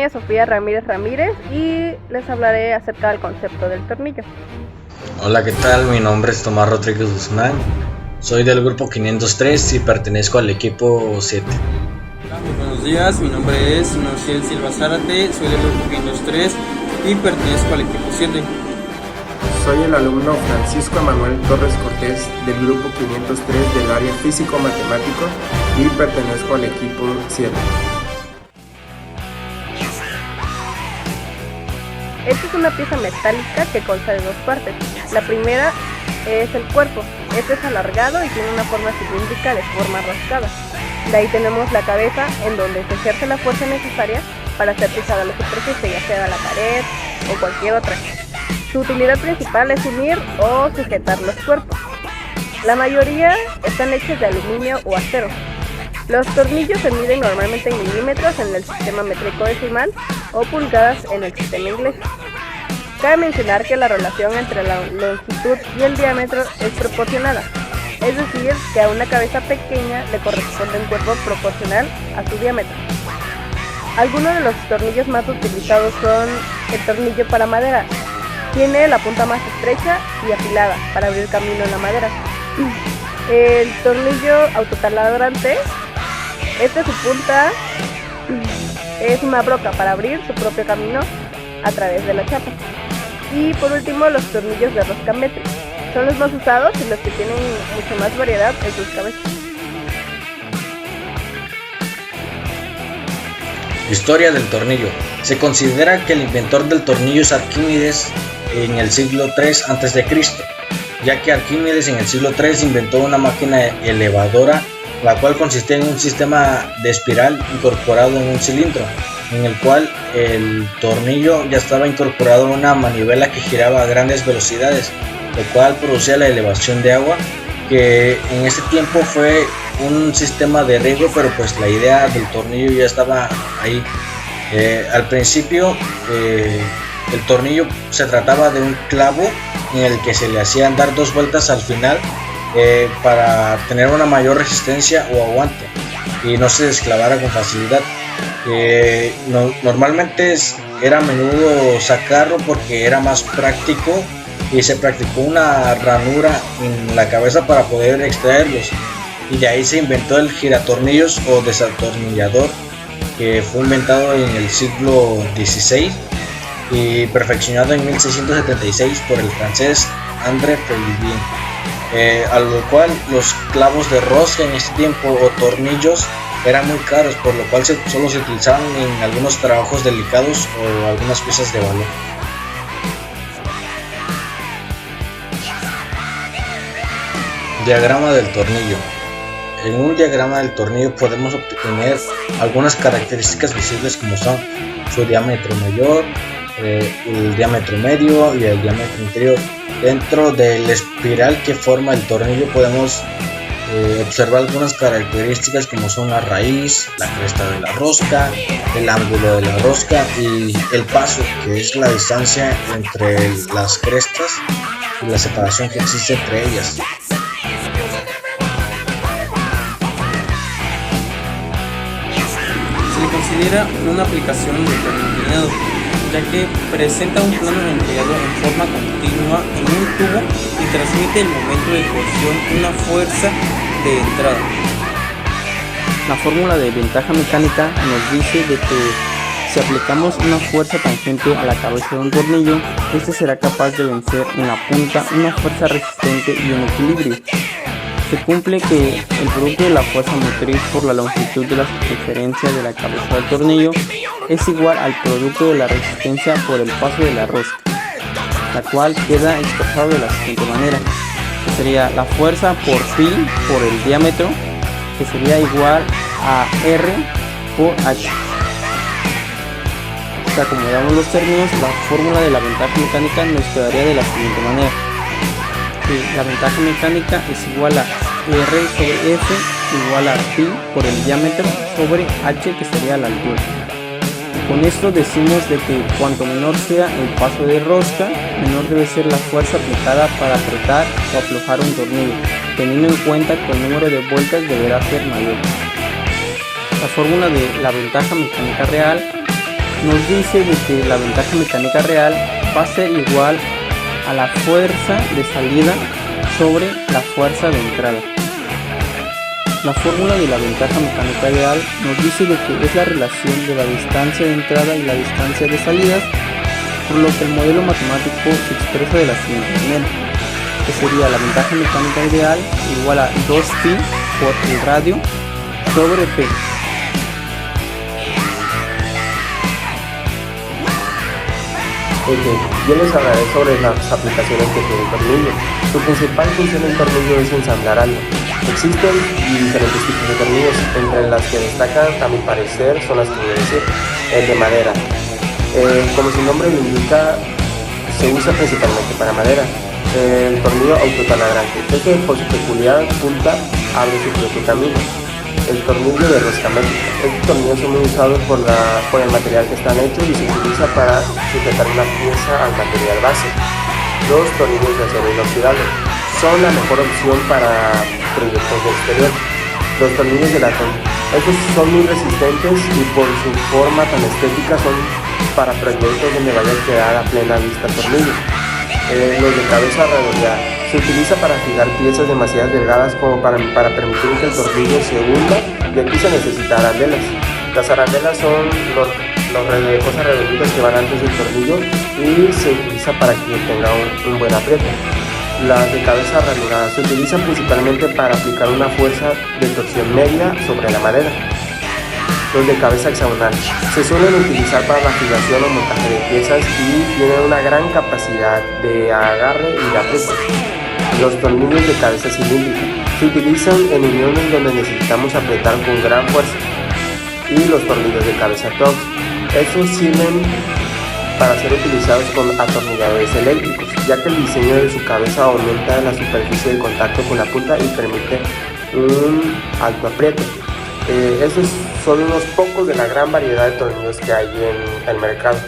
Sonia Sofía Ramírez Ramírez y les hablaré acerca del concepto del tornillo. Hola, ¿qué tal? Mi nombre es Tomás Rodríguez Guzmán, soy del grupo 503 y pertenezco al equipo 7. Hola, muy buenos días, mi nombre es Nociel Silva Zárate, soy del grupo 503 y pertenezco al equipo 7. Soy el alumno Francisco Emanuel Torres Cortés del grupo 503 del área físico-matemático y pertenezco al equipo 7. Esta es una pieza metálica que consta de dos partes. La primera es el cuerpo. Este es alargado y tiene una forma cilíndrica de forma rascada. De ahí tenemos la cabeza, en donde se ejerce la fuerza necesaria para ser pisada la superficie, ya sea la pared o cualquier otra. Su utilidad principal es unir o sujetar los cuerpos. La mayoría están hechos de aluminio o acero. Los tornillos se miden normalmente en milímetros en el sistema métrico decimal o pulgadas en el sistema inglés. Cabe mencionar que la relación entre la longitud y el diámetro es proporcionada, es decir, que a una cabeza pequeña le corresponde un cuerpo proporcional a su diámetro. Algunos de los tornillos más utilizados son el tornillo para madera. Tiene la punta más estrecha y afilada para abrir camino en la madera. El tornillo autotaladrante, su punta es una broca para abrir su propio camino a través de la chapa. Y por último, los tornillos de rosca métrica. Son los más usados y los que tienen mucho más variedad en sus cabezas. Historia del tornillo. Se considera que el inventor del tornillo es Arquímedes en el siglo III a.C., ya que Arquímedes en el siglo III inventó una máquina elevadora, la cual consistía en un sistema de espiral incorporado en un cilindro, en el cual el tornillo ya estaba incorporado a una manivela que giraba a grandes velocidades, lo cual producía la elevación de agua, que en ese tiempo fue un sistema de riego, pero pues la idea del tornillo ya estaba ahí. Al principio el tornillo se trataba de un clavo en el que se le hacían dar 2 vueltas al final para tener una mayor resistencia o aguante y no se desclavara con facilidad. Normalmente era a menudo sacarlo porque era más práctico y se practicó una ranura en la cabeza para poder extraerlos, y de ahí se inventó el giratornillos o desatornillador, que fue inventado en el siglo XVI y perfeccionado en 1676 por el francés André Felivier, a lo cual los clavos de rosca en este tiempo o tornillos eran muy caros, por lo cual solo se utilizaban en algunos trabajos delicados o algunas piezas de valor. Diagrama del tornillo. En un diagrama del tornillo podemos obtener algunas características visibles, como son su diámetro mayor, el diámetro medio y el diámetro interior. Dentro del espiral que forma el tornillo podemos observar algunas características, como son la raíz, la cresta de la rosca, el ángulo de la rosca y el paso, que es la distancia entre las crestas y la separación que existe entre ellas. Se le considera una aplicación de plano inclinado, ya que presenta un plano empleado en forma continua en un tubo y transmite el momento de torsión una fuerza de entrada. La fórmula de ventaja mecánica nos dice de que si aplicamos una fuerza tangente a la cabeza de un tornillo, este será capaz de vencer en la punta una fuerza resistente y un equilibrio. Se cumple que el producto de la fuerza motriz por la longitud de la circunferencia de la cabeza del tornillo es igual al producto de la resistencia por el paso de la rosca, la cual queda expresado de la siguiente manera, que sería la fuerza por pi por el diámetro, que sería igual a R por H. Si acomodamos los términos, la fórmula de la ventaja mecánica nos quedaría de la siguiente manera: que la ventaja mecánica es igual a R sobre F igual a pi por el diámetro sobre H, que sería la altura. Con esto decimos de que cuanto menor sea el paso de rosca, menor debe ser la fuerza aplicada para apretar o aflojar un tornillo, teniendo en cuenta que el número de vueltas deberá ser mayor. La fórmula de la ventaja mecánica real nos dice de que la ventaja mecánica real va a ser igual a la fuerza de salida sobre la fuerza de entrada. La fórmula de la ventaja mecánica real nos dice de que es la relación de la distancia de entrada y la distancia de salida, por lo que el modelo matemático se expresa de la siguiente manera, que sería la ventaja mecánica ideal igual a 2pi por el radio sobre p. Yo les hablaré sobre las aplicaciones que tiene el tornillo. Su principal función del tornillo es ensamblar algo. Existen diferentes tipos de tornillos, entre las que destacan, a mi parecer, son las que voy a decir. El de madera. Como su nombre lo indica, se usa principalmente para madera. El tornillo autotaladraje, que por su peculiar punta abre su propio camino. El tornillo de rosca métrica. Estos tornillos son muy usados por el material que están hechos y se utiliza para sujetar una pieza al material base. Los tornillos de acero inoxidable son la mejor opción para proyectos de exterior. Los tornillos de latón. Estos son muy resistentes y por su forma tan estética son para proyectos donde vaya a quedar a plena vista el tornillo. Los de cabeza redondeada. Se utiliza para fijar piezas demasiado delgadas como para permitir que el tornillo se hunda, y aquí se necesitan arandelas. Las arandelas son los cosas redonditas que van antes del tornillo y se utiliza para que tenga un buen apriete. Las de cabeza ranurada se utilizan principalmente para aplicar una fuerza de torsión media sobre la madera. Los de cabeza hexagonal se suelen utilizar para la fijación o montaje de piezas y tienen una gran capacidad de agarre y de apriete. Los tornillos de cabeza cilíndrica se utilizan en uniones donde necesitamos apretar con gran fuerza. Y los tornillos de cabeza Torx, estos sirven para ser utilizados con atornilladores eléctricos, ya que el diseño de su cabeza aumenta la superficie de contacto con la punta y permite un alto apriete. Estos son unos pocos de la gran variedad de tornillos que hay en el mercado.